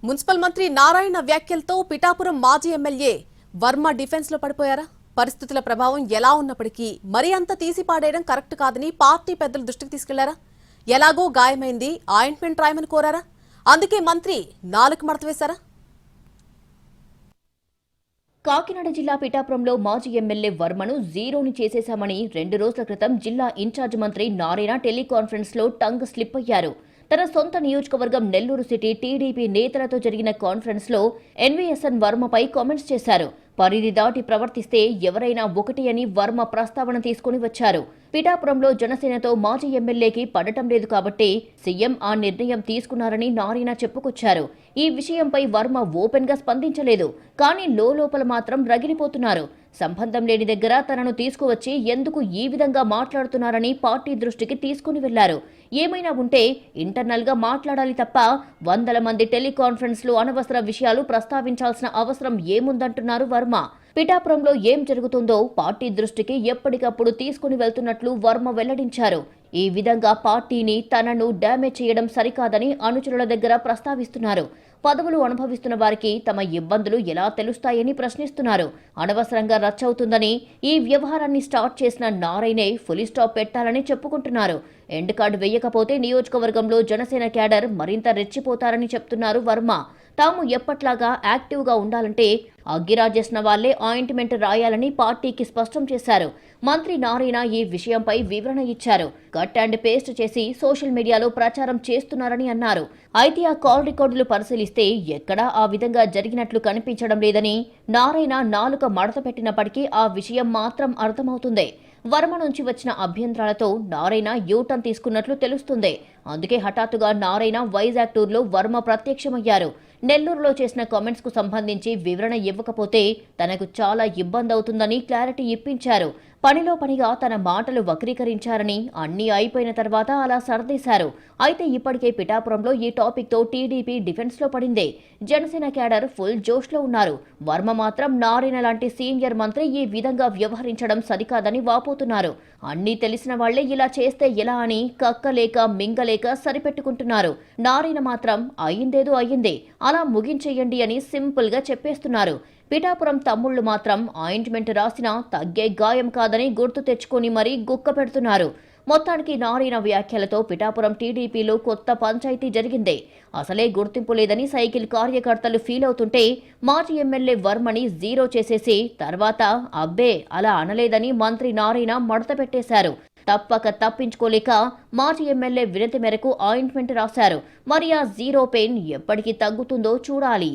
Municipal మంత్రి నారాయణ వ్యాఖ్యలతో పిఠాపురం మాజీ ఎమ్మెల్యే వర్మ డిఫెన్స్ లో పడిపోయారా? పరిస్థితుల ప్రభావం ఎలా ఉన్నప్పటికీ మరి అంత తీసిపాడేయడం కరెక్ట్ కాదని పార్టీ పెద్దల దృష్టికి తీసుకెళ్లారా? ఎలాగో గాయమైంది, ఆయింట్మెంట్ రాయమని కోరారా? అందుకే మంత్రి నాలుగు మడత వేశారా? కాకినాడ జిల్లా పిఠాపురంలో మాజీ ఎమ్మెల్యే వర్మను జీరోని చేసేశామని 2 రోజుల క్రితం జిల్లా ఇన్ఛార్జ్ మంత్రి నారాయణ టెలికాన్ఫరెన్స్ లో టంగ్ స్లిప్ అయ్యారు. తన సొంత నియోజకవర్గం నెల్లూరు సిటీ టీడీపీ నేతలతో జరిగిన కాన్ఫరెన్స్ లో ఎన్వీఎస్ఎన్ వర్మపై కామెంట్స్ చేశారు. పరిధి దాటి ప్రవర్తిస్తే ఎవరైనా ఒకటి అని వర్మ ప్రస్తావన తీసుకుని వచ్చారు. పిఠాపురంలో జనసేనతో మాజీ ఎమ్మెల్యేకి పడటం లేదు కాబట్టి సీఎం ఆ నిర్ణయం తీసుకున్నారని నారాయణ చెప్పుకొచ్చారు. ఈ విషయంపై వర్మ ఓపెన్ గా స్పందించలేదు. కానీ లోపల మాత్రం రగిలిపోతున్నారు. సంబంధం లేని దగ్గర తనను తీసుకువచ్చి ఎందుకు ఈ విధంగా మాట్లాడుతున్నారని పార్టీ దృష్టికి తీసుకుని వెళ్లారు. ఏమైనా ఉంటే ఇంటర్నల్ గా మాట్లాడాలి తప్ప వందల మంది టెలికాన్ఫరెన్స్ లో అనవసర విషయాలు ప్రస్తావించాల్సిన అవసరం ఏముందంటున్నారు వర్మ. పిఠాపురంలో ఏం జరుగుతుందో పార్టీ దృష్టికి ఎప్పటికప్పుడు తీసుకుని వెళ్తున్నట్లు వర్మ వెల్లడించారు. ఈ విధంగా పార్టీని తనను డ్యామేజ్ చేయడం సరికాదని అనుచరుల దగ్గర ప్రస్తావిస్తున్నారు. పదవులు అనుభవిస్తున్న వారికి తమ ఇబ్బందులు ఎలా తెలుస్తాయని ప్రశ్నిస్తున్నారు. అనవసరంగా రచ్చవుతుందని ఈ వ్యవహారాన్ని స్టార్ట్ చేసిన నారాయణే ఫుల్ స్టాప్ పెట్టాలని చెప్పుకుంటున్నారు. ఎండ్ కార్డు వేయకపోతే నియోజకవర్గంలో జనసేన క్యాడర్ మరింత రెచ్చిపోతారని చెప్తున్నారు వర్మ. తాము ఎప్పట్లాగా యాక్టివ్గా ఉండాలంటే అగ్గిరాజేసిన వాళ్లే ఆయింట్మెంట్ రాయాలని పార్టీకి స్పష్టం చేశారు. మంత్రి నారాయణ ఈ విషయంపై వివరణ ఇచ్చారు. కట్ అండ్ పేస్ట్ చేసి సోషల్ మీడియాలో ప్రచారం చేస్తున్నారని అన్నారు. అయితే ఆ కాల్ రికార్డులు పరిశీలిస్తే ఎక్కడా ఆ విధంగా జరిగినట్లు కనిపించడం లేదని నారాయణ నాలుక మడత పెట్టినప్పటికీ ఆ విషయం మాత్రం అర్థమవుతుంది. వర్మ నుంచి వచ్చిన అభ్యంతరాలతో నారాయణ యూటర్న్ తీసుకున్నట్లు తెలుస్తుంది. అందుకే హఠాత్తుగా నారాయణ వైజాగ్ టూర్లో వర్మ ప్రత్యక్షమయ్యారు. నెల్లూరులో చేసిన కామెంట్స్ కు సంబంధించి వివరణ ఇవ్వకపోతే తనకు చాలా ఇబ్బంది అవుతుందని క్లారిటీ ఇప్పించారు. పనిలో పనిగా తన మాటలు వక్రీకరించారని అన్నీ అయిపోయిన తర్వాత అలా సర్దేశారు. అయితే ఇప్పటికే పిఠాపురంలో ఈ టాపిక్ తో టీడీపీ డిఫెన్స్ లో పడింది. జనసేన క్యాడర్ ఫుల్ జోష్ లో ఉన్నారు. వర్మ మాత్రం నారాయణ లాంటి సీనియర్ మంత్రి ఈ విధంగా వ్యవహరించడం సరికాదని వాపోతున్నారు. అన్నీ తెలిసిన వాళ్లే ఇలా చేస్తే ఎలా అని కక్కలేక మింగలేక సరిపెట్టుకుంటున్నారు. నారాయణ మాత్రం అయ్యిందేదో అయ్యింది, అలా ముగించేయండి అని సింపుల్ గా చెప్పేస్తున్నారు. పిఠాపురం తమ్ముళ్లు మాత్రం ఆయింట్మెంట్ రాసినా తగ్గే గాయం కాదని గుర్తు తెచ్చుకొని మరీ గుక్క పెడుతున్నారు. మొత్తానికి నారాయణ వ్యాఖ్యలతో పిఠాపురం టీడీపీలో కొత్త పంచాయతీ జరిగింది. అసలే గుర్తింపు లేదని సైకిల్ కార్యకర్తలు ఫీల్ అవుతుంటే మాజీ ఎమ్మెల్యే వర్మని జీరో చేసేసి తర్వాత అబ్బే అలా అనలేదని మంత్రి నారాయణ మడత పెట్టేశారు. తప్పక తప్పించుకోలేక మాజీ ఎమ్మెల్యే వినతి మేరకు ఆయింట్మెంట్ రాశారు. మరి ఆ జీరో పెయిన్ ఎప్పటికీ తగ్గుతుందో చూడాలి.